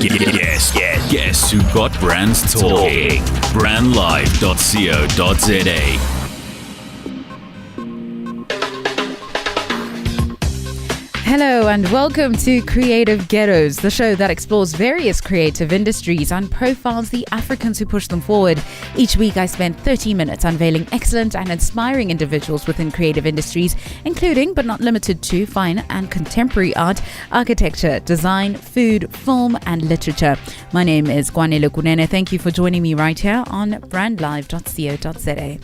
Guess who got brands talking? Brandlive.co.za. Hello and welcome to Creative GHETTOS, the show that explores various creative industries and profiles the Africans who push them forward. Each week I spend 30 minutes unveiling excellent and inspiring individuals within creative industries, including but not limited to fine and contemporary art, architecture, design, food, film and literature. My name is Kwanele. Thank you for joining me right here on brandlive.co.za.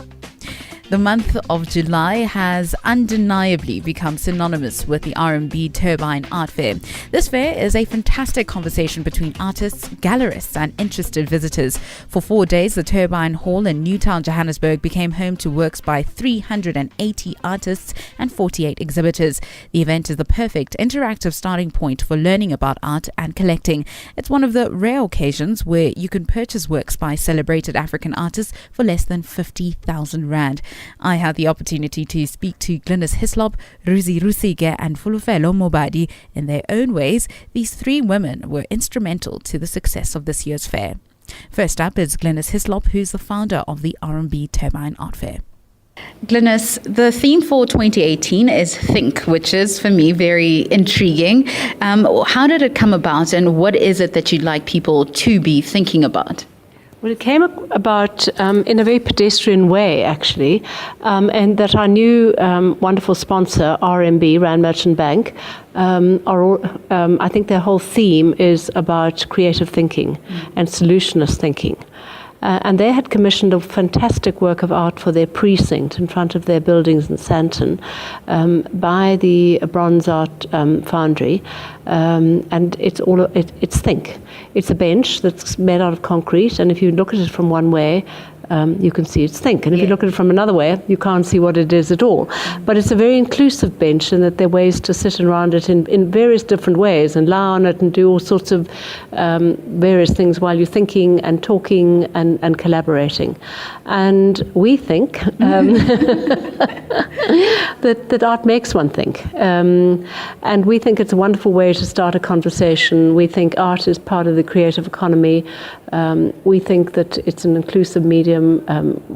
The month of July has undeniably become synonymous with the RMB Turbine Art Fair. This fair is a fantastic conversation between artists, gallerists and interested visitors. For 4 days, the Turbine Hall in Newtown, Johannesburg became home to works by 380 artists and 48 exhibitors. The event is the perfect interactive starting point for learning about art and collecting. It's one of the rare occasions where you can purchase works by celebrated African artists for less than 50,000 Rand. I had the opportunity to speak to Glynis, Hyslop, Ruzy, Rusike and Fulufhelo, Mobadi. In their own ways, these three women were instrumental to the success of this year's fair. First up is Glynis Hyslop, who's the founder of the RMB Turbine Art Fair. Glynis, the theme for 2018 is Think, which is for me very intriguing. How did it come about and what is it that you'd like people to be thinking about? Well, it came about in a very pedestrian way, actually, and that our new wonderful sponsor, RMB, Rand Merchant Bank, I think their whole theme is about creative thinking and solutionist thinking. And they had commissioned a fantastic work of art for their precinct in front of their buildings in Sandton by the Bronze Art Foundry. And it's Think. It's a bench that's made out of concrete, and if you look at it from one way, you can see it's Think. And if you look at it from another way, you can't see what it is at all. But it's a very inclusive bench in that there are ways to sit around it in various different ways and lie on it and do all sorts of various things while you're thinking and talking and collaborating. And we think that art makes one think. And we think it's a wonderful way to start a conversation. We think art is part of the creative economy. We think that it's an inclusive medium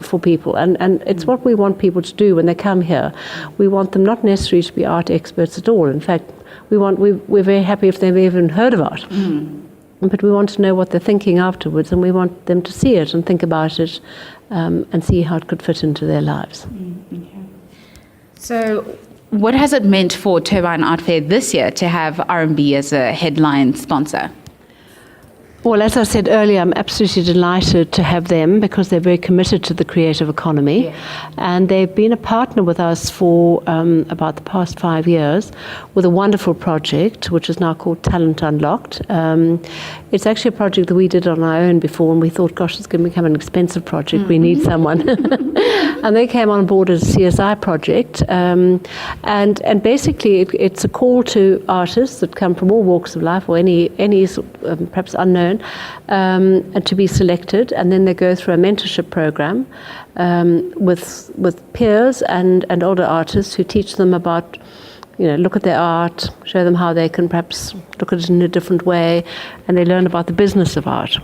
for people, and it's what we want people to do when they come here. We want them not necessarily to be art experts at all. In fact, we're very happy if they've even heard of art, but we want to know what they're thinking afterwards, and we want them to see it and think about it and see how it could fit into their lives. Okay. So what has it meant for Turbine Art Fair this year to have RMB as a headline sponsor? Well, as I said earlier, I'm absolutely delighted to have them because they're very committed to the creative economy. And they've been a partner with us for about the past 5 years with a wonderful project, which is now called Talent Unlocked. It's actually a project that we did on our own before, and we thought, gosh, it's going to become an expensive project. We need someone. And they came on board as a CSI project. And basically, it's a call to artists that come from all walks of life or any perhaps unknown, and to be selected, and then they go through a mentorship program with peers and older artists who teach them about, look at their art, show them how they can perhaps look at it in a different way, and they learn about the business of art.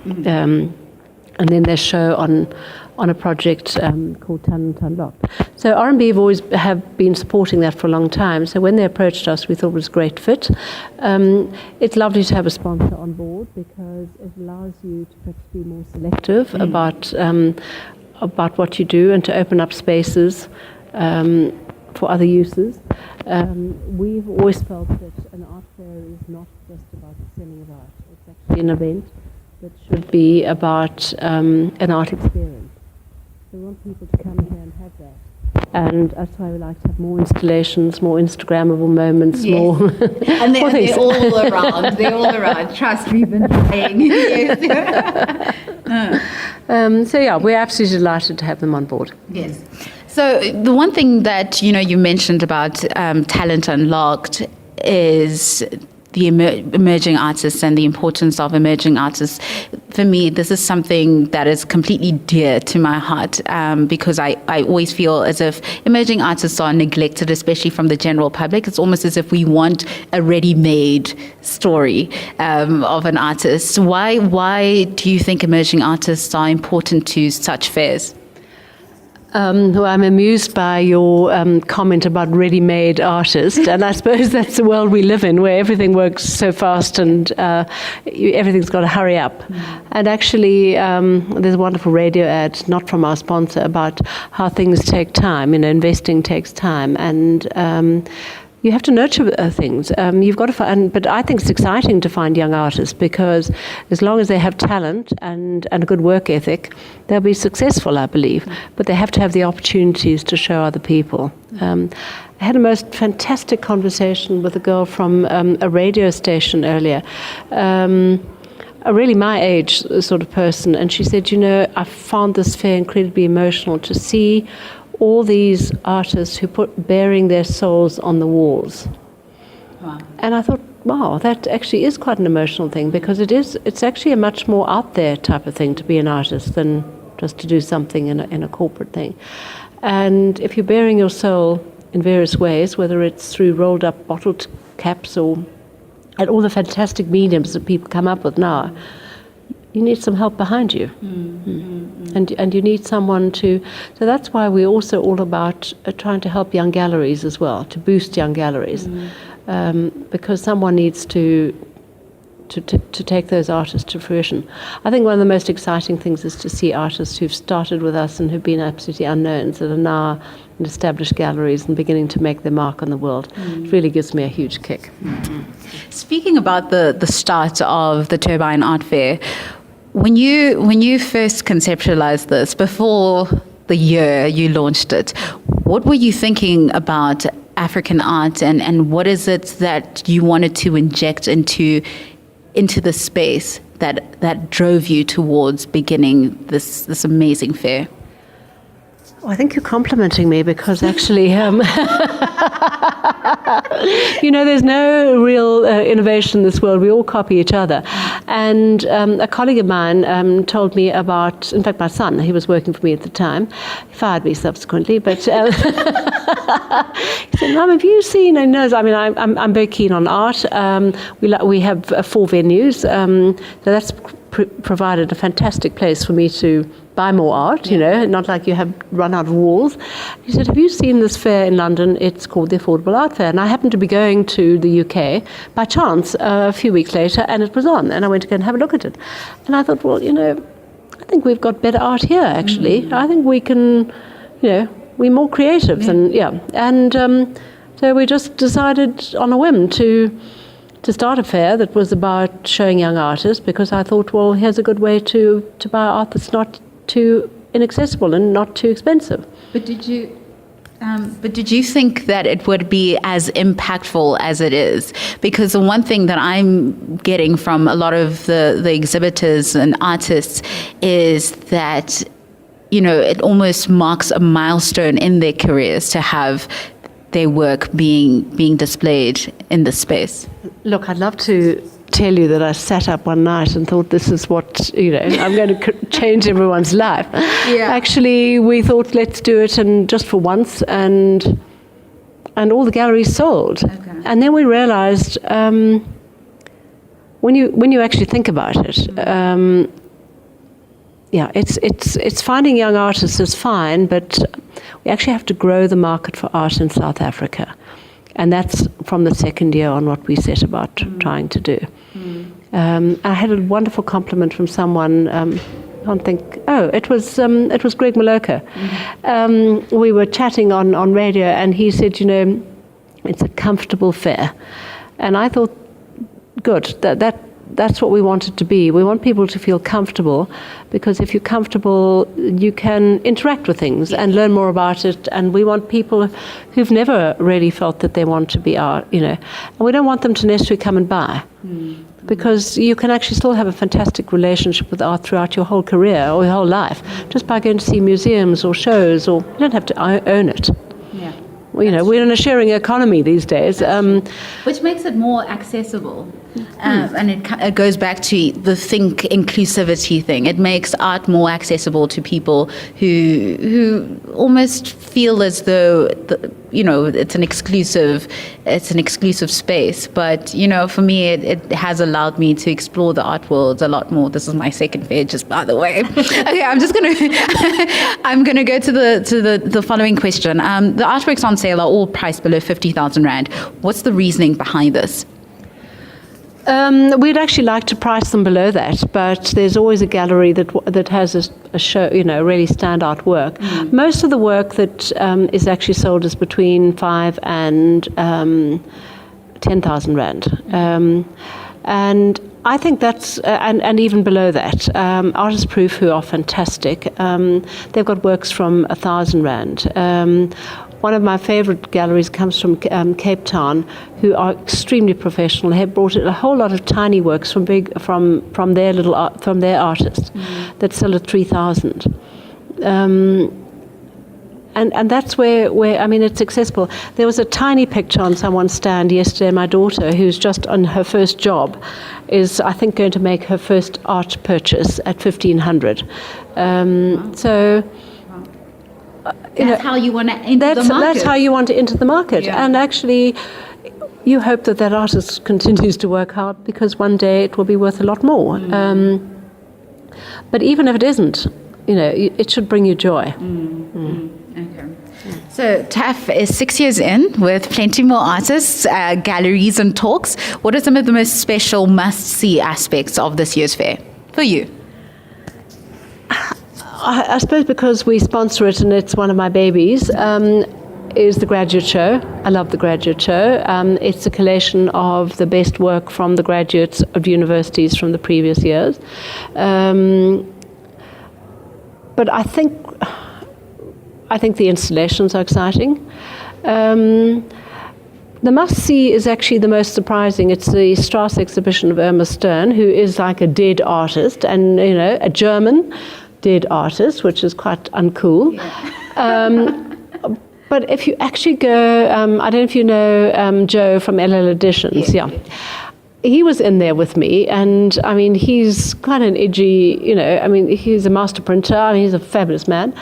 And then they show on a project called Talent Unlocked. So RMB have been supporting that for a long time. So when they approached us, we thought it was a great fit. It's lovely to have a sponsor on board because it allows you to perhaps be more selective about what you do and to open up spaces for other uses. We've always felt that an art fair is not just about the selling of art. It's actually an event that should be about an art experience. We want people to come here and have that. And that's why we like to have more installations, more Instagrammable moments, more. And they're all around. They're all around. Trust me, we've been trying. So yeah, we're absolutely delighted to have them on board. Yes. So the one thing that you mentioned about Talent Unlocked is the emerging artists and the importance of emerging artists. For me, this is something that is completely dear to my heart, because I always feel as if emerging artists are neglected, especially from the general public. It's almost as if we want a ready-made story of an artist. Why do you think emerging artists are important to such fairs? Well, I'm amused by your comment about ready-made artists, and I suppose that's the world we live in, where everything works so fast and everything's got to hurry up. And actually, there's a wonderful radio ad, not from our sponsor, about how things take time. Investing takes time, and you have to nurture things. You've got to find, but I think it's exciting to find young artists, because as long as they have talent and a good work ethic, they'll be successful, I believe. But they have to have the opportunities to show other people. I had a most fantastic conversation with a girl from a radio station earlier, a really my age sort of person, and she said, I found this fair incredibly emotional to see all these artists who bearing their souls on the walls. Wow. And I thought, wow, that actually is quite an emotional thing, because it's actually a much more out there type of thing to be an artist than just to do something in a corporate thing. And if you're bearing your soul in various ways, whether it's through rolled up bottled caps or at all the fantastic mediums that people come up with now, you need some help behind you. And you need someone to, so that's why we're also all about trying to help young galleries as well, to boost young galleries, because someone needs to take those artists to fruition. I think one of the most exciting things is to see artists who've started with us and who've been absolutely unknowns that are now in established galleries and beginning to make their mark on the world. It really gives me a huge kick. Speaking about the start of the Turbine Art Fair, when you first conceptualized this, before the year you launched it, what were you thinking about African art, and what is it that you wanted to inject into the space that drove you towards beginning this amazing fair? Well, I think you're complimenting me, because actually, there's no real innovation in this world. We all copy each other. And a colleague of mine told me about, in fact, my son, he was working for me at the time. He fired me subsequently, but he said, Mum, have you seen, and knows, I'm very keen on art. We have 4 venues, so that's provided a fantastic place for me to buy more art, not like you have run out of walls. He said, have you seen this fair in London? It's called the Affordable Art Fair. And I happened to be going to the UK by chance a few weeks later, and it was on, and I went to go and have a look at it. And I thought, well, I think we've got better art here, actually. I think we can, we're more creative than, And so we just decided on a whim to start a fair that was about showing young artists, because I thought, well, here's a good way to buy art that's not too inaccessible and not too expensive. But did you think that it would be as impactful as it is? Because the one thing that I'm getting from a lot of the exhibitors and artists is that, it almost marks a milestone in their careers to have their work being displayed in this space. Look, I'd love to tell you that I sat up one night and thought, this is what, I'm going to change everyone's life. Yeah. Actually, we thought, let's do it, and just for once, and all the galleries sold. Okay. And then we realized, when you actually think about it, it's finding young artists is fine, but we actually have to grow the market for art in South Africa. And that's from the second year on what we set about trying to do. I had a wonderful compliment from someone, it was Greg Maloka. We were chatting on radio, and he said, it's a comfortable fair. And I thought, good, that's what we want it to be. We want people to feel comfortable, because if you're comfortable, you can interact with things and learn more about it. And we want people who've never really felt that they want to be art, and we don't want them to necessarily come and buy, because you can actually still have a fantastic relationship with art throughout your whole career or your whole life, just by going to see museums or shows, or you don't have to own it. Yeah. we're in a sharing economy these days. Which makes it more accessible. And it goes back to the think inclusivity thing. It makes art more accessible to people who almost feel as though it's an exclusive space. But for me, it has allowed me to explore the art world a lot more. This is my second fair, just by the way. Okay, I'm gonna go to the following question. The artworks on sale are all priced below 50,000 Rand. What's the reasoning behind this? We'd actually like to price them below that, but there's always a gallery that has a show, really standout work. Most of the work that is actually sold is between 5 and 10,000 Rand, and I think that's and even below that. Artist Proof, who are fantastic, they've got works from 1,000 Rand. One of my favorite galleries comes from Cape Town, who are extremely professional. They have brought in a whole lot of tiny works from their artists that sell at 3,000. And that's where it's accessible. There was a tiny picture on someone's stand yesterday. My daughter, who's just on her first job, is I think going to make her first art purchase at 1,500. So. That's how you want to enter the market. That's how you want to enter the market. Yeah. And actually, you hope that artist continues to work hard, because one day it will be worth a lot more. But even if it isn't, it should bring you joy. Okay. So TAF is 6 years in, with plenty more artists, galleries and talks. What are some of the most special must-see aspects of this year's fair for you? I suppose because we sponsor it and it's one of my babies, is the graduate show. I love the graduate show. It's a collation of the best work from the graduates of universities from the previous years. But I think the installations are exciting. The must-see is actually the most surprising. It's the Strauss exhibition of Irma Stern, who is like a dead artist, and a German dead artist, which is quite uncool. Yeah. But if you actually go, I don't know if you know Joe from LL Editions, yeah. He was in there with me, and he's quite an edgy, he's a master printer, he's a fabulous man.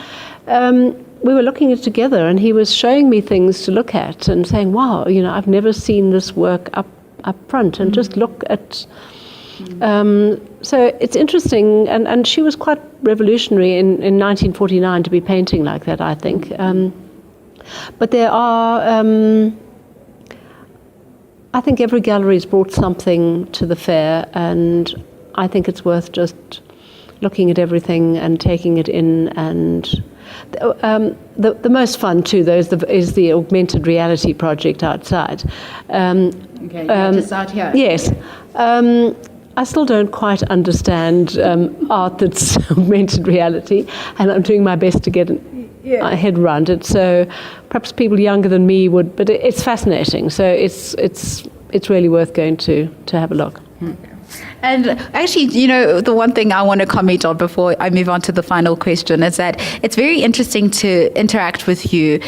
We were looking at it together, and he was showing me things to look at and saying, wow, I've never seen this work up front, and just look at... So it's interesting, and she was quite revolutionary in 1949 to be painting like that, I think. But there are, I think every gallery's brought something to the fair, and I think it's worth just looking at everything and taking it in. And the most fun too, though, is the augmented reality project outside. Just out here. Yes. I still don't quite understand art that's augmented reality, and I'm doing my best to get my head around it. So perhaps people younger than me would, but it's fascinating. So it's really worth going to have a look. And actually, the one thing I want to comment on before I move on to the final question is that it's very interesting to interact with you.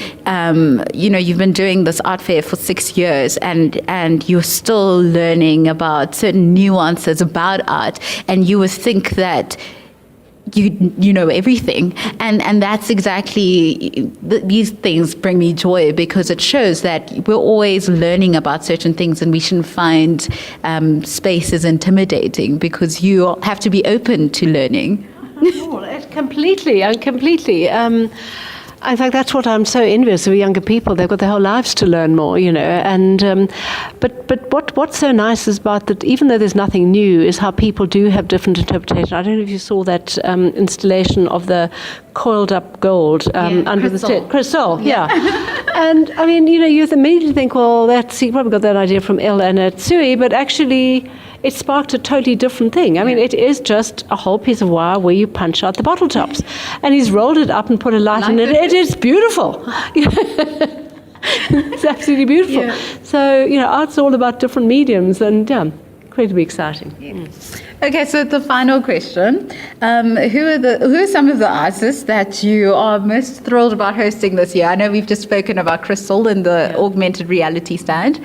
You've been doing this art fair for 6 years, and you're still learning about certain nuances about art, and you would think that you know everything, and that's exactly these things bring me joy, because it shows that we're always learning about certain things, and we shouldn't find spaces intimidating, because you have to be open to learning. Completely. In fact, that's what I'm so envious of younger people. They've got their whole lives to learn more, And but what's so nice is about that, even though there's nothing new, is how people do have different interpretations. I don't know if you saw that installation of the coiled up gold under the stairs. Crystal, yeah. And you immediately think, well, you probably got that idea from El and Tsui, but actually it sparked a totally different thing. It is just a whole piece of wire where you punch out the bottle tops. And he's rolled it up and put a light in it. It is beautiful. It's absolutely beautiful. Yeah. So, art's all about different mediums, and incredibly exciting. Okay, so the final question: who are some of the artists that you are most thrilled about hosting this year? I know we've just spoken about Crystal and the augmented reality stand.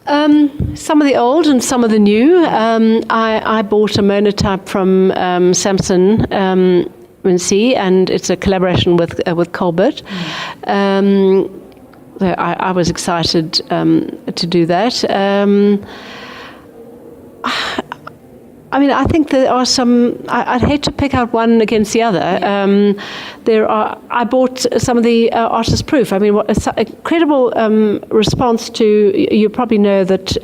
Some of the old and some of the new. I bought a monotype from Samson Ruzy, and it's a collaboration with Colbert. So I was excited to do that. I mean, I think there are some. I'd hate to pick out one against the other. I bought some of the artist proof. I mean, what a incredible response to. You probably know that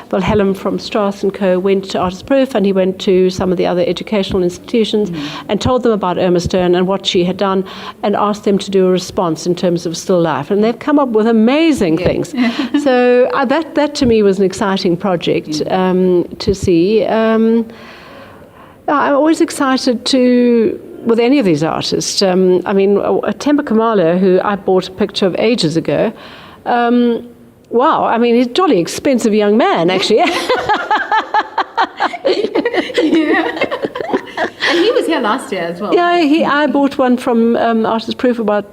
Fulufhelo from Strauss & Co. went to artist proof, and he went to some of the other educational institutions and told them about Irma Stern and what she had done, and asked them to do a response in terms of still life. And they've come up with amazing things. So that to me was an exciting project to see. I'm always excited with any of these artists. I mean, Temba Kamalo, who I bought a picture of ages ago. Wow, I mean, he's a jolly expensive young man, actually. And he was here last year as well. Yeah, I bought one from Artist Proof about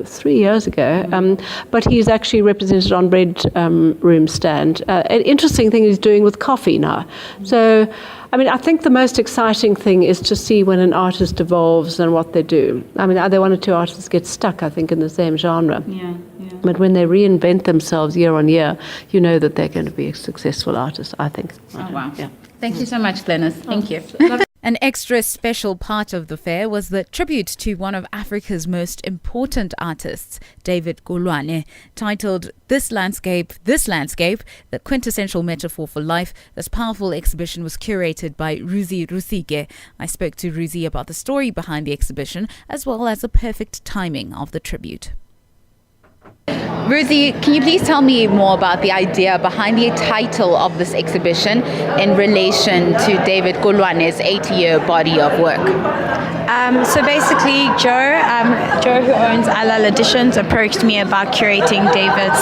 3 years ago, but he's actually represented on Red Room stand. An interesting thing he's doing with coffee now. So, I mean, I think the most exciting thing is to see when an artist evolves and what they do. I mean, there one or two artists get stuck, I think, in the same genre. But when they reinvent themselves year on year, you know that they're going to be a successful artist, I think. Oh, wow. Yeah. Thank you so much, Glynis. Thank you. An extra special part of the fair was the tribute to one of Africa's most important artists, David Koloane, titled This Landscape, the quintessential metaphor for life. This powerful exhibition was curated by Rusike. I spoke to Ruzy about the story behind the exhibition, as well as the perfect timing of the tribute. Ruzy, can you please tell me more about the idea behind the title of this exhibition in relation to David Koloane's 80-year body of work? So basically, Joe, who owns Alal Editions, approached me about curating David's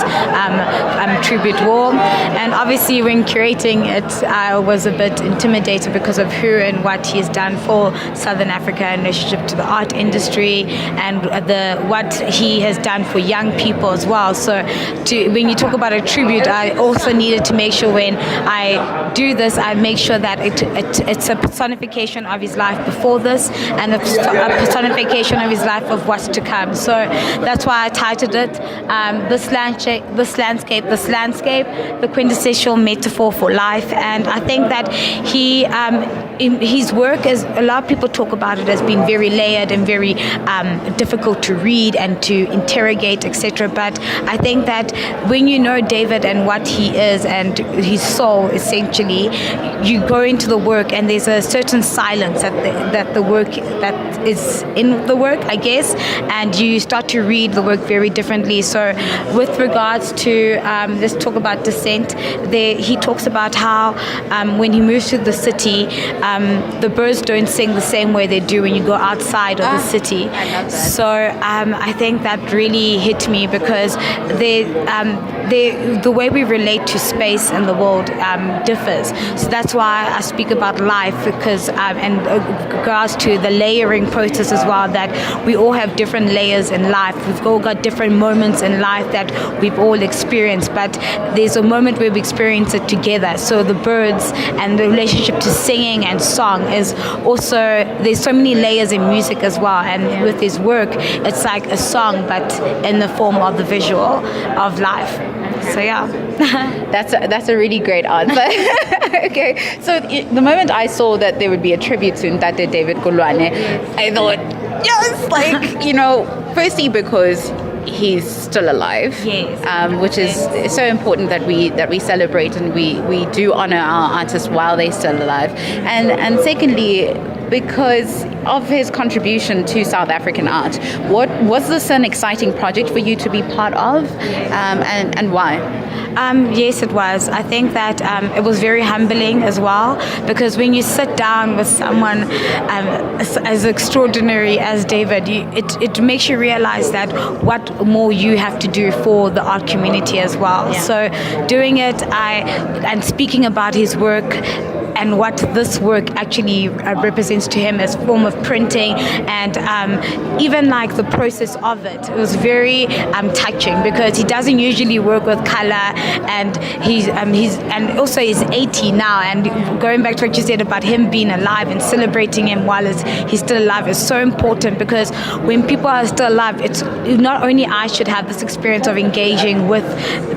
tribute wall. And obviously, when curating it, I was a bit intimidated because of who and what he has done for Southern Africa in relationship to the art industry and what he has done for young people as well. So when you talk about a tribute, I also needed to make sure when I do this, I make sure that it's a personification of his life before this and a personification of his life of what's to come. So that's why I titled it This Landscape, the quintessential metaphor for life. And I think that in his work, as a lot of people talk about it as being very layered and very difficult to read and to interrogate, etc. But I think that when you know David and what he is and his soul, essentially, you go into the work and there's a certain silence that the work that is in the work, I guess, and you start to read the work very differently. So with regards to, let's talk about Descent, he talks about how when he moves to the city, the birds don't sing the same way they do when you go outside of the city. I love that. So I think that really hit me because the way we relate to space and the world differs. So that's why I speak about life, because and regards to the layering process as well, that we all have different layers in life. We've all got different moments in life that we've all experienced, but there's a moment where we experience it together. So the birds and the relationship to singing and song is also, there's so many layers in music as well, and with his work it's like a song but in the form of the visual of life. So yeah. That's a really great answer. Okay, so the moment I saw that there would be a tribute to Ntate David Koloane, I thought, yes, like, you know, firstly because he's still alive, yes, which is so important that we celebrate and we do honor our artists while they're still alive, and secondly, because of his contribution to South African art. What was this an exciting project for you to be part of, and why? Yes, it was. I think that it was very humbling as well, because when you sit down with someone as extraordinary as David, it makes you realize that what more you have to do for the art community as well. Yeah. So doing it, and speaking about his work and what this work actually represents to him as form of printing, and even like the process of it. It was very touching, because he doesn't usually work with color, and he's 80 now. And going back to what you said about him being alive and celebrating him while he's still alive is so important, because when people are still alive, it's not only I should have this experience of engaging with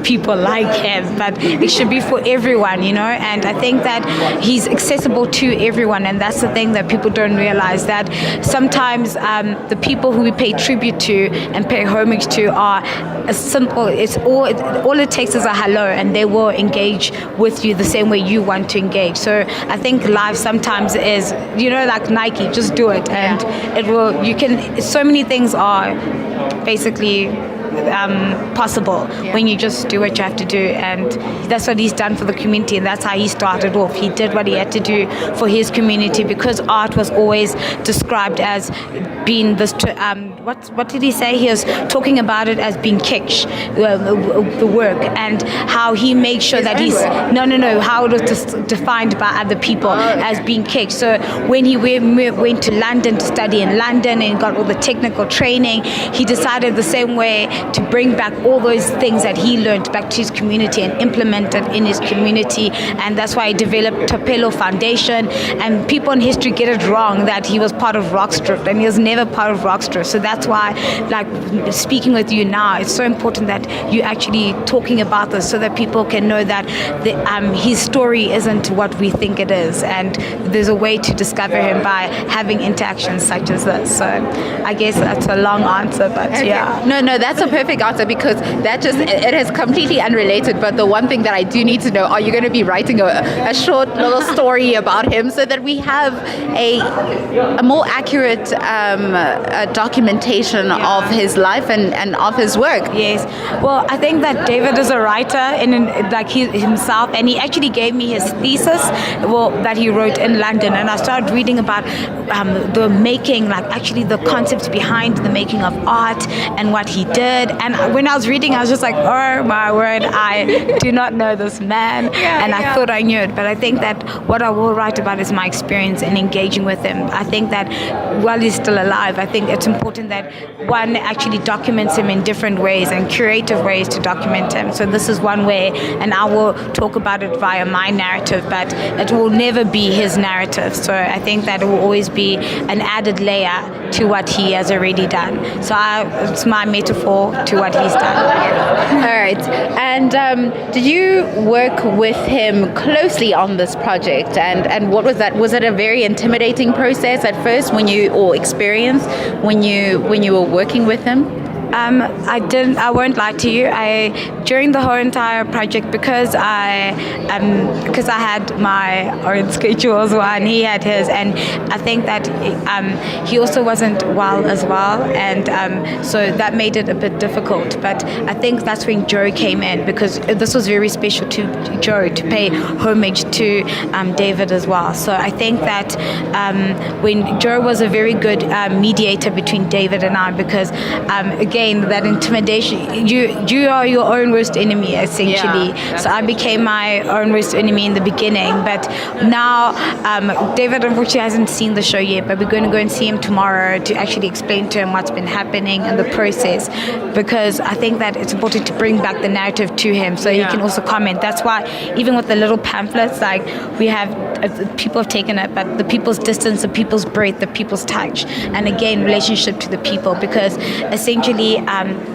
people like him, but it should be for everyone, And I think that he's accessible to everyone, and that's the thing that people don't realize, that sometimes the people who we pay tribute to and pay homage to are as simple. It's all it takes is a hello, and they will engage with you the same way you want to engage. So I think life sometimes is, like Nike, just do it, and it will. So many things are basically possible when you just do what you have to do, and that's what he's done for the community, and that's how he started off. He did what he had to do for his community, because art was always described as being this what did he say? He was talking about it as being kitsch, the work, and how he made sure that how it was defined by other people as being kitsch. So when he went to London to study in London and got all the technical training, he decided the same way to bring back all those things that he learned back to his community and implement it in his community. And that's why he developed Fulufhelo Foundation. And people in history get it wrong that he was part of Rockstrip, and he was never part of Rockstrip. So that's why, like, speaking with you now, it's so important that you actually talking about this, so that people can know that his story isn't what we think it is, and there's a way to discover him by having interactions such as this. So I guess that's a long answer, but yeah. No, that's a perfect answer, because it is completely unrelated. But the one thing that I do need to know, are you going to be writing a short little story about him, so that we have a more accurate documentation of his life and of his work? Yes. Well, I think that David is a writer himself, and he actually gave me his thesis, that he wrote in London, and I started reading about the making, like actually the concepts behind the making of art and what he did. And when I was reading, I was just like, oh my word, I do not know this man, I thought I knew it. But I think that what I will write about is my experience in engaging with him. I think that while he's still alive, I think it's important that one actually documents him in different ways and creative ways to document him. So this is one way, and I will talk about it via my narrative, but it will never be his narrative. So I think that it will always be an added layer to what he has already done. So it's my metaphor to what he's done. All right. And did you work with him closely on this project? And what was that? Was it a very intimidating process at first when you were working with him? I won't lie to you. During the whole entire project, because I had my own schedule as well, and he had his, and I think that he also wasn't well as well, and so that made it a bit difficult. But I think that's when Joe came in, because this was very special to Joe to pay homage to David as well. So I think that when Joe was a very good mediator between David and I, because again, that intimidation, you are your own worst enemy, essentially. So I became my own worst enemy in the beginning, but now David unfortunately hasn't seen the show yet, but we're going to go and see him tomorrow to actually explain to him what's been happening in the process, because I think that it's important to bring back the narrative to him so he can also comment. That's why even with the little pamphlets, like we have people have taken it, but the people's distance, the people's breadth, the people's touch, and again relationship to the people, because essentially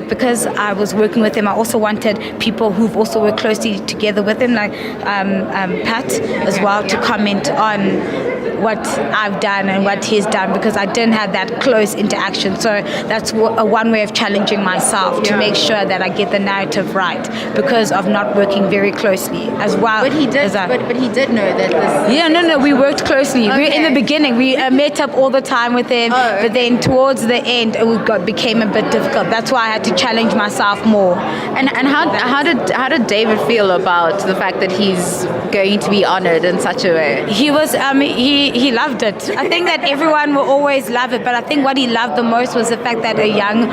because I was working with him, I also wanted people who've also worked closely together with him, like Pat as well, to comment on what I've done and what he's done, because I didn't have that close interaction. So that's one way of challenging myself to make sure that I get the narrative right, because of not working very closely as well. But he did. But he did know that this. Yeah, no, we worked closely. Okay. In the beginning, we met up all the time with him, but then towards the end, it became a bit difficult. That's why I had to challenge myself more. And how did David feel about the fact that he's going to be honored in such a way? He was he loved it. I think that everyone will always love it, but I think what he loved the most was the fact that a young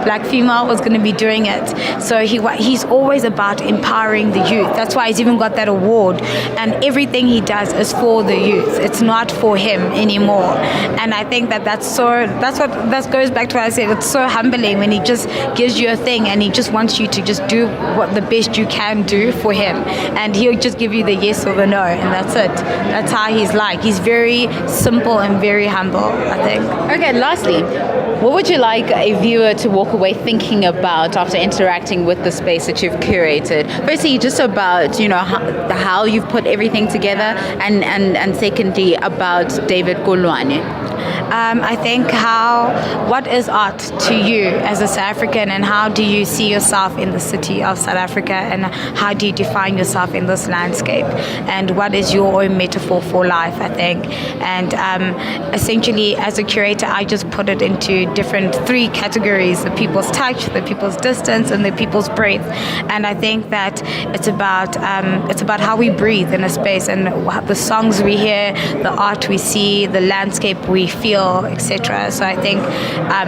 black female was going to be doing it. So he's always about empowering the youth. That's why he's even got that award. And everything he does is for the youth. It's not for him anymore. And I think that that goes back to what I said. It's so humbling when he just gives you a thing and he just wants you to just do what the best you can do for him, and he'll just give you the yes or the no, and that's it. That's how he's like. He's very simple and very humble, I think. Okay, lastly, what would you like a viewer to walk away thinking about after interacting with the space that you've curated? Firstly, just about how you've put everything together, and secondly about David Koloane. I think what is art to you as a South African, and how do you see yourself in the city of South Africa, and how do you define yourself in this landscape, and what is your own metaphor for life, I think. And essentially, as a curator, I just put it into different 3 categories: the people's touch, the people's distance, and the people's breath. And I think that it's about how we breathe in a space, and the songs we hear, the art we see, the landscape we feel, etc. So I think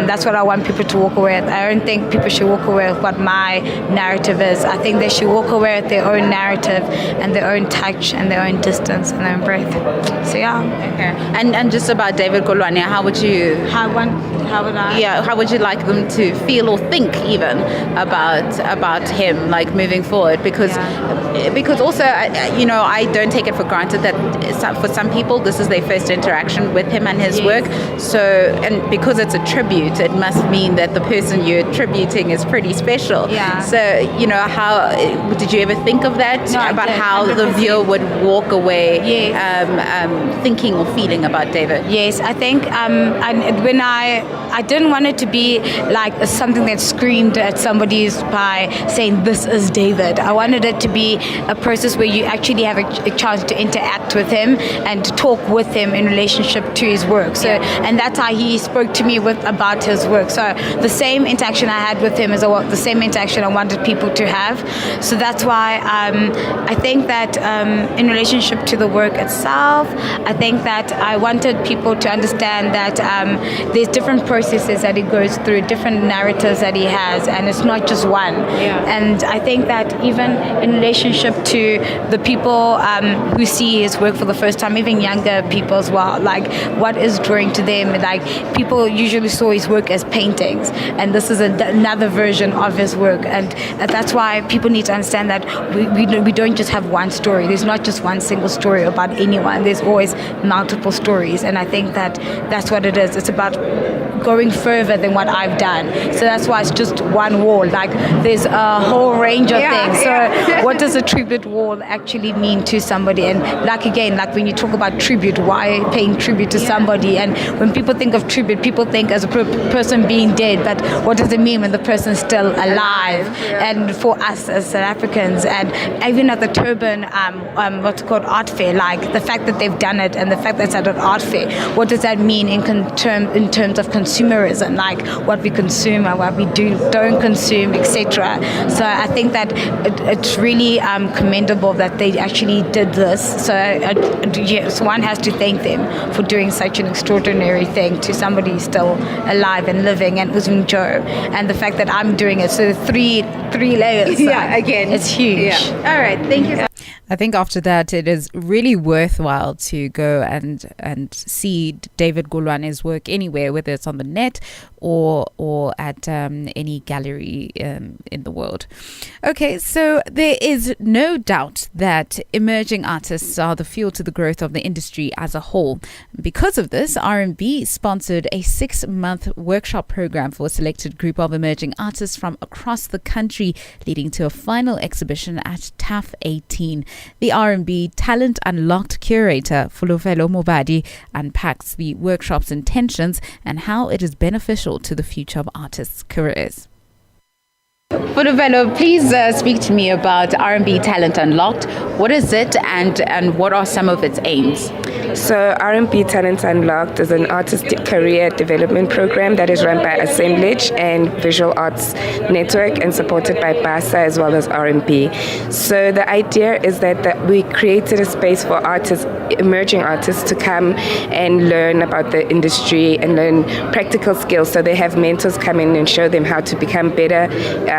that's what I want people to walk away with. I don't think people should walk away with what my narrative is. I think they should walk away with their own narrative and their own touch and their own distance and their own breath. So yeah. Okay. And just about David Koloane, how would you like them to feel or think even about him, like moving forward? Because also I don't take it for granted that for some people this is their first interaction with him and his work. So, and because it's a tribute, it must mean that the person you're tributing is pretty special. Yeah. So, how did you ever think of that? No, about how 100%. the viewer would walk away Yes. thinking or feeling about David? Yes, I think when I didn't want it to be like something that screamed at somebody by saying this is David. I wanted it to be a process where you actually have a chance to interact with him and to talk with him in relationship to his work. So, and that's how he spoke to me about his work. So the same interaction I had with him is the same interaction I wanted people to have. So that's why I think that in relationship to the work itself, I think that I wanted people to understand that there's different processes that he goes through, different narratives that he has, and it's not just one. And I think that even in relationship to the people who see his work for the first time, even younger people as well, like what is drawing to them, like people usually saw his work as paintings, and this is another version of his work, and that's why people need to understand that we don't just have one story. There's not just one single story about anyone. There's always multiple stories, and I think that that's what it is. It's about going further than what I've done. So that's why it's just one wall. Like there's a whole range of things. So what does a tribute wall actually mean to somebody? And like when you talk about tribute, why paying tribute to somebody? And when people think of tribute, people think as a person being dead, but what does it mean when the person's still alive? And for us as South Africans, and even at the Turbine, what's called art fair, like the fact that they've done it and the fact that it's at an art fair, what does that mean in terms of consumerism, like what we consume and what we don't consume, etc. So I think that it's really commendable that they actually did this. So yes, one has to thank them for doing such an extraordinary thing to somebody still alive and living, and Uzun Joe, and the fact that I'm doing it. So three layers. Again, it's huge. All right, thank you. I think after that, it is really worthwhile to go and see David Koloane's work anywhere, whether it's on the net or at any gallery in the world. Okay, so there is no doubt that emerging artists are the fuel to the growth of the industry as a whole. Because of this, RMB sponsored a 6-month workshop program for a selected group of emerging artists from across the country, leading to a final exhibition at TAF 18. The RMB Talent Unlocked curator, Fulufhelo Mobadi, unpacks the workshop's intentions and how it is beneficial to the future of artists' careers. Fulufhelo, please speak to me about RMB Talent Unlocked. What is it and what are some of its aims? So RMB Talent Unlocked is an artist career development program that is run by Assemblage and Visual Arts Network and supported by BASA as well as RMB. So the idea is that we created a space for artists, emerging artists, to come and learn about the industry and learn practical skills. So they have mentors come in and show them how to become better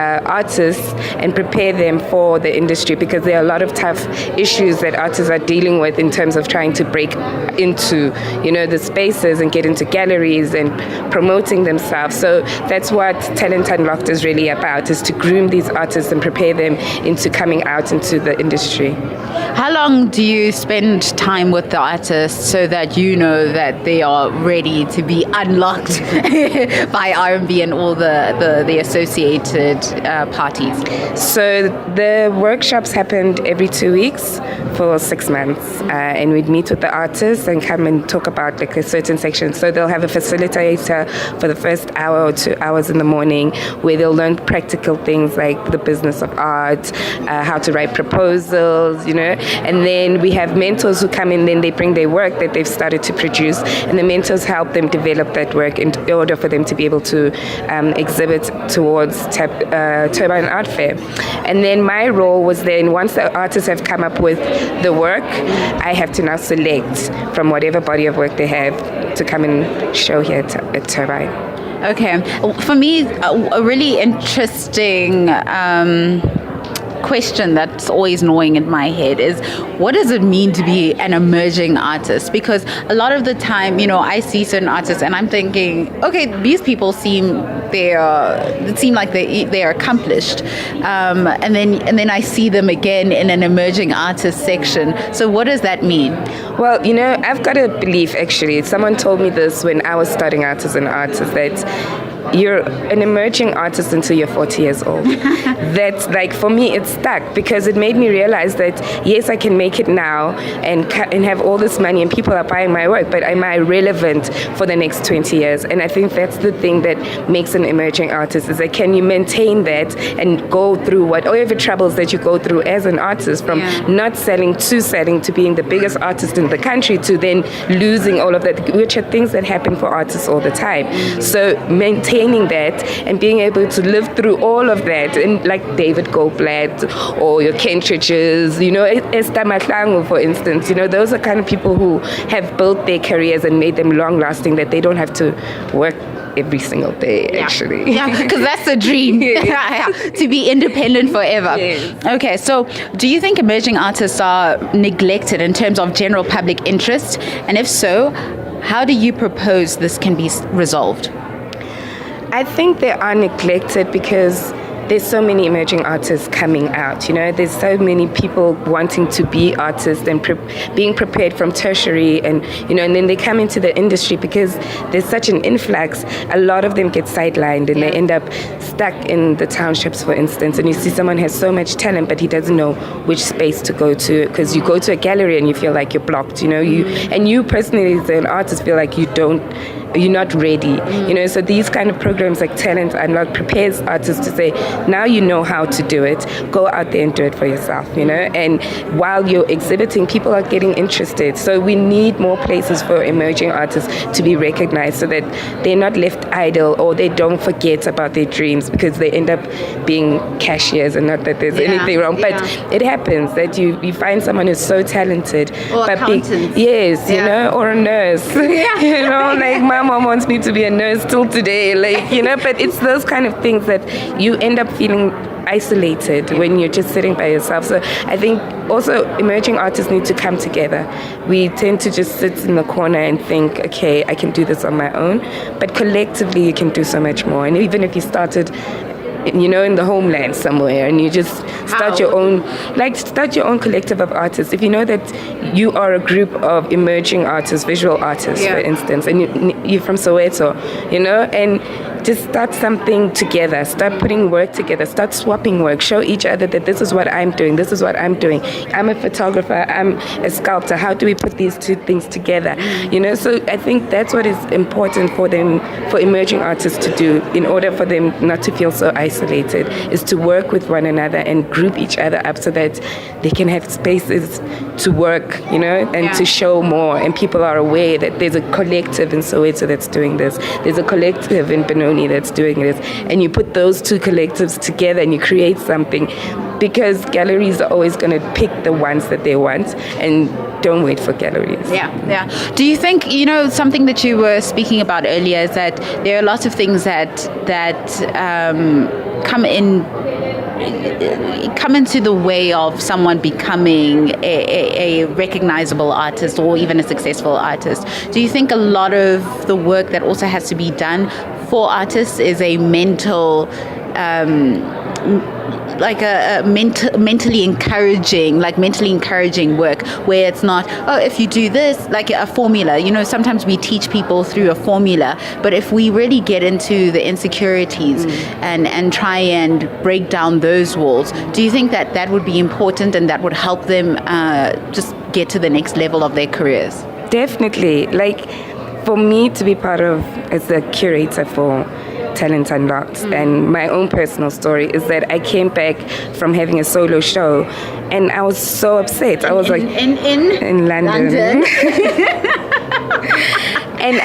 artists and prepare them for the industry, because there are a lot of tough issues that artists are dealing with in terms of trying to break into, the spaces and get into galleries and promoting themselves. So that's what Talent Unlocked is really about, is to groom these artists and prepare them into coming out into the industry. How long do you spend time with the artists so that you know that they are ready to be unlocked by RMB and all the associated parties? So the workshops happened every 2 weeks for 6 months, and we'd meet with the artists and come and talk about like a certain section. So they'll have a facilitator for the first hour or 2 hours in the morning, where they'll learn practical things like the business of art, how to write proposals, and then we have mentors who come in, then they bring their work that they've started to produce, and the mentors help them develop that work in order for them to be able to exhibit towards Turbine Art Fair. And then my role was then, once the artists have come up with the work, I have to now select from whatever body of work they have to come and show here at Turbine. Okay. For me, a really interesting question that's always gnawing in my head is, what does it mean to be an emerging artist? Because a lot of the time, I see certain artists and I'm thinking, okay, these people seem like they're accomplished, and then I see them again in an emerging artist section. So what does that mean? Well, I've got a belief, actually. Someone told me this when I was starting out as an artist, that you're an emerging artist until you're 40 years old. That's like, for me, it's stuck, because it made me realize that yes, I can make it now and have all this money and people are buying my work, but am I relevant for the next 20 years? And I think that's the thing that makes an emerging artist, is that can you maintain that and go through whatever troubles that you go through as an artist, from not selling to being the biggest artist in the country, to then losing all of that, which are things that happen for artists all the time. So maintaining that and being able to live through all of that, and like David Goldblatt or your Kentridges, Esther Mahlangu, for instance, those are kind of people who have built their careers and made them long lasting, that they don't have to work every single day, actually. Yeah, because that's the dream, to be independent forever. Yes. Okay, so do you think emerging artists are neglected in terms of general public interest? And if so, how do you propose this can be resolved? I think they are neglected because there's so many emerging artists coming out, there's so many people wanting to be artists and being prepared from tertiary, and and then they come into the industry because there's such an influx. A lot of them get sidelined and they end up stuck in the townships, for instance, and you see someone has so much talent but he doesn't know which space to go to, because you go to a gallery and you feel like you're blocked, you personally as an artist feel like you're not ready, so these kind of programs like Talent Unlocked prepares artists to say, now you know how to do it, go out there and do it for yourself, and while you're exhibiting, people are getting interested. So we need more places for emerging artists to be recognized, so that they're not left idle or they don't forget about their dreams because they end up being cashiers, and not that there's anything wrong, but it happens that you find someone who's so talented, or but accountants. Or a nurse, like my mom wants me to be a nurse till today, but it's those kind of things that you end up feeling isolated when you're just sitting by yourself. So I think also emerging artists need to come together. We tend to just sit in the corner and think, okay, I can do this on my own, but collectively you can do so much more. And even if you started in the homeland somewhere, and you just start your own collective of artists. If you know that you are a group of emerging artists, visual artists, for instance, and you're from Soweto, and just start something together, start putting work together, start swapping work, show each other that this is what I'm doing, this is what I'm doing. I'm a photographer, I'm a sculptor. How do we put these two things together? You know, so I think that's what is important for them, for emerging artists to do, in order for them not to feel so isolated, is to work with one another and group each other up so that they can have spaces to work, you know, and to show more. And people are aware that there's a collective in Soweto that's doing this. There's a collective in Benoni that's doing this. And you put those two collectives together and you create something, because galleries are always going to pick the ones that they want, and don't wait for galleries. Yeah. Do you think, you know, something that you were speaking about earlier is that there are lots of things that come into the way of someone becoming a recognizable artist or even a successful artist? Do you think a lot of the work that also has to be done for artists is a mental mentally encouraging work, where it's not, oh, if you do this, like a formula, you know, sometimes we teach people through a formula, but if we really get into the insecurities and try and break down those walls, do you think that would be important and that would help them just get to the next level of their careers? Definitely. Like, for me to be part of, as a curator for Talent Unlocked, and my own personal story is that I came back from having a solo show and I was so upset. I was in London. And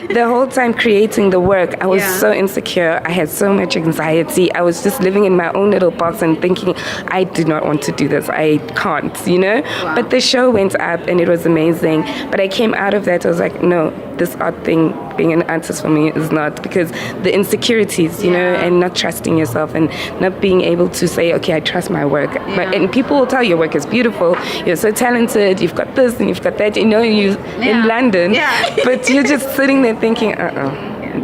the whole time creating the work, I was so insecure. I had so much anxiety. I was just living in my own little box and thinking, I do not want to do this. I can't, you know? Wow. But the show went up and it was amazing. But I came out of that, I was like, no, this art thing, being an artist for me is not, because the insecurities, you know, and not trusting yourself and not being able to say, okay, I trust my work. And people will tell your work is beautiful, you're so talented, you've got this and you've got that, you know, you in London, but you're just sitting there thinking,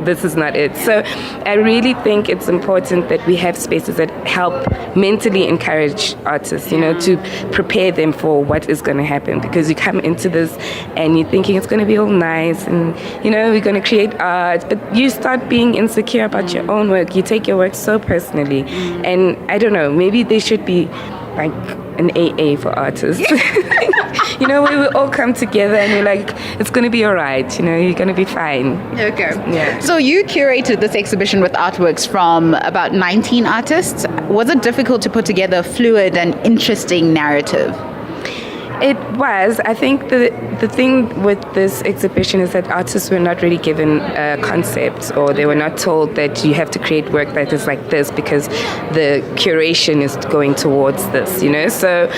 this is not it. So I really think it's important that we have spaces that help mentally encourage artists, you know, to prepare them for what is going to happen, because you come into this and you're thinking it's going to be all nice and, you know, we're going to create art, but you start being insecure about your own work. You take your work so personally, and I don't know, maybe there should be like an AA for artists. You know, we will all come together and we're like, it's going to be all right, you know, you're going to be fine. Okay. Yeah. So you curated this exhibition with artworks from about 19 artists. Was it difficult to put together a fluid and interesting narrative? It was. I think the thing with this exhibition is that artists were not really given a concept, or they were not told that you have to create work that is like this because the curation is going towards this, you know. So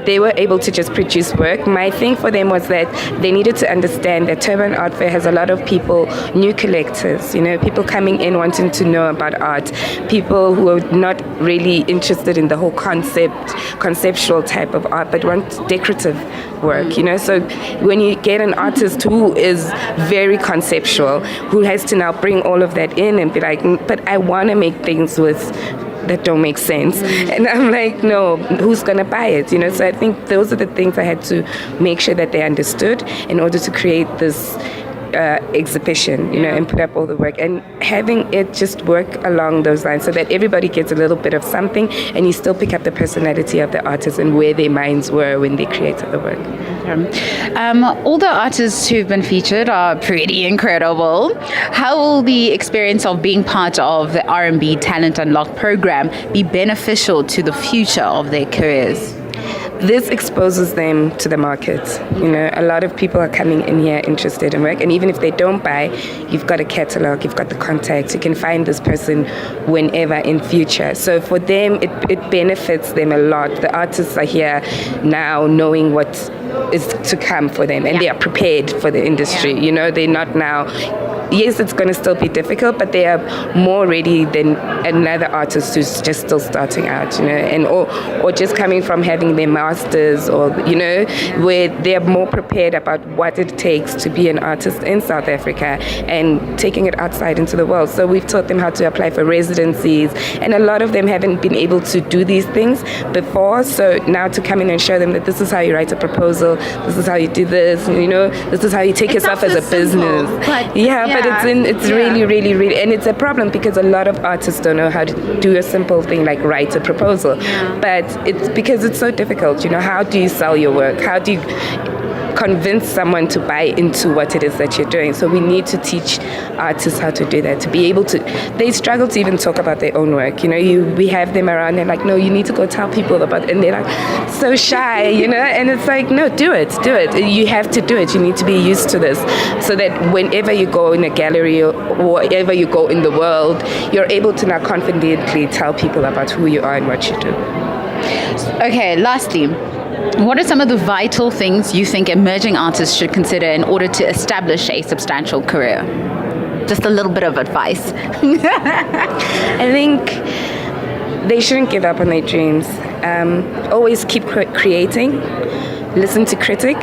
they were able to just produce work. My thing for them was that they needed to understand that Turbine Art Fair has a lot of people, new collectors, you know, people coming in wanting to know about art, people who are not really interested in the whole conceptual type of art, but want decorative work, you know. So when you get an artist who is very conceptual, who has to now bring all of that in and be like, but I want to make things that don't make sense, and I'm like, no, who's gonna buy it, you know? So I think those are the things I had to make sure that they understood in order to create this exhibition, you know, and put up all the work, and having it just work along those lines so that everybody gets a little bit of something, and you still pick up the personality of the artist and where their minds were when they created the work. All the artists who've been featured are pretty incredible. How will the experience of being part of the RMB Talent Unlocked program be beneficial to the future of their careers? This exposes them to the market. You know, a lot of people are coming in here interested in work, and even if they don't buy, you've got a catalog, you've got the contacts, you can find this person whenever in future. So for them, it benefits them a lot. The artists are here now knowing what is to come for them, and they are prepared for the industry. You know, they're not now, yes, it's going to still be difficult, but they are more ready than another artist who's just still starting out, you know, and or just coming from having their masters, or, you know, where they're more prepared about what it takes to be an artist in South Africa and taking it outside into the world. So we've taught them how to apply for residencies, and a lot of them haven't been able to do these things before. So now to come in and show them that this is how you write a proposal, this is how you do this, you know, this is how you take yourself as a business. But but it's really, and it's a problem because a lot of artists don't know how to do a simple thing like write a proposal. But it's because it's so difficult. How do you sell your work? How do you convince someone to buy into what it is that you're doing? So we need to teach artists how to do that, to be able to. They struggle to even talk about their own work. We have them around and like, no, you need to go tell people about, and they're like so shy, and it's like, no, do it. You have to do it. You need to be used to this, so that whenever you go in a gallery or wherever you go in the world, you're able to now confidently tell people about who you are and what you do. Okay, lastly, what are some of the vital things you think emerging artists should consider in order to establish a substantial career? Just a little bit of advice. I think they shouldn't give up on their dreams. Always keep creating. Listen to critic.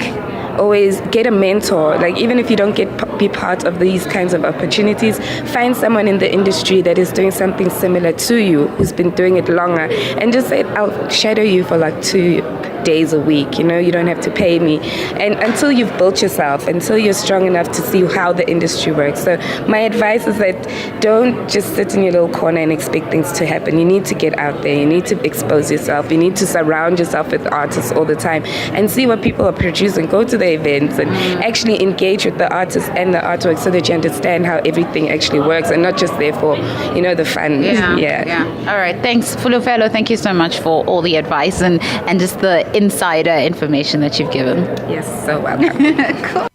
Always get a mentor. Like, even if you don't be part of these kinds of opportunities, find someone in the industry that is doing something similar to you, who's been doing it longer, and just say, I'll shadow you for like 2 days a week. You don't have to pay me. And until you've built yourself, until you're strong enough to see how the industry works. So my advice is that don't just sit in your little corner and expect things to happen. You need to get out there. You need to expose yourself. You need to surround yourself with artists all the time and see what people are producing. Go to the events and actually engage with the artists and the artwork, so that you understand how everything actually works, and not just there for the fun. Yeah. All right, thanks, Fulufhelo. Thank you so much for all the advice and just the insider information that you've given. Yes, so welcome. Cool.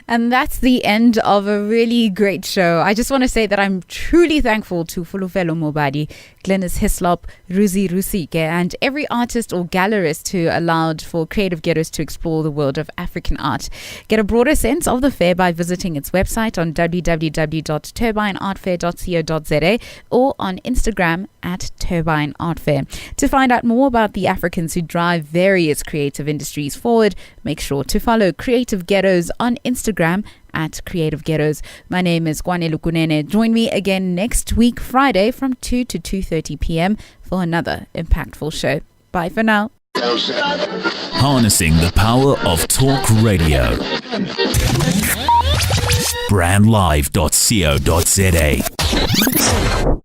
And that's the end of a really great show. I just want to say that I'm truly thankful to Fulufhelo Mobadi, Glynis, Hyslop, Ruzy, Rusike, and every artist or gallerist who allowed for Creative Ghettos to explore the world of African art. Get a broader sense of the fair by visiting its website on www.turbineartfair.co.za or on Instagram at Turbine Art Fair. To find out more about the Africans who drive various creative industries forward, make sure to follow Creative Ghettos on Instagram at Creative Ghettos. My name is Kwanele. Join me again next week, Friday, from 2 to 2:30 p.m. for another impactful show. Bye for now. Harnessing the power of talk radio. Brandlive.co.za